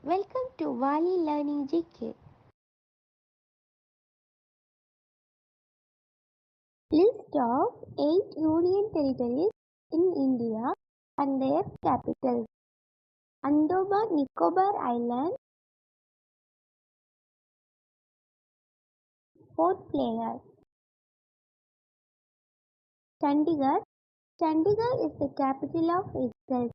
Welcome to Wali Learning GK. List of 8 union territories in India and their capitals. Andaman Nicobar Island. Fourth player. Chandigarh. Chandigarh is the capital of itself.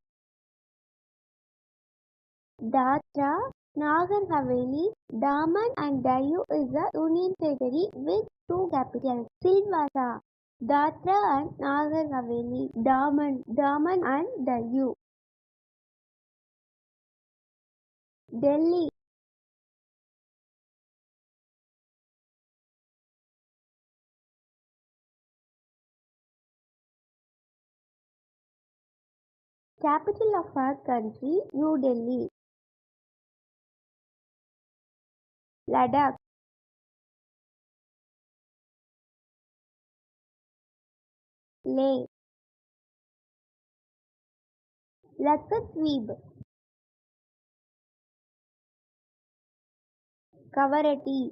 Dadra, Nagar Haveli, Daman and Diu is a union territory with two capitals. Silvassa, Dadra and Nagar Haveli, Daman and Diu. Delhi. Capital of our country, New Delhi. Ladakh. Leh. Lakshadweep. Kavaratti.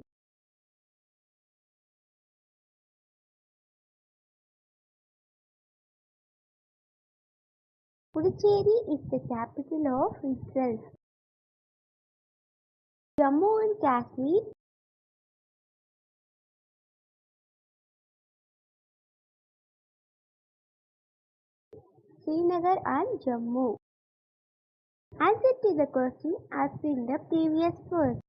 Puducherry is the capital of itself. Jammu and Kashmir. Srinagar and Jammu. Answer to the question asked in the previous verse.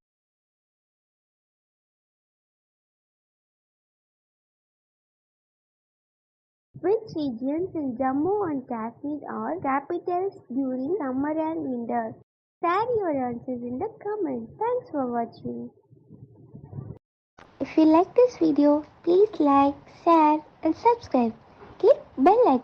Which regions in Jammu and Kashmir are capitals during summer and winter? Share your answers in the comments. Thanks for watching. If you like this video, please like, share and subscribe. Click bell icon.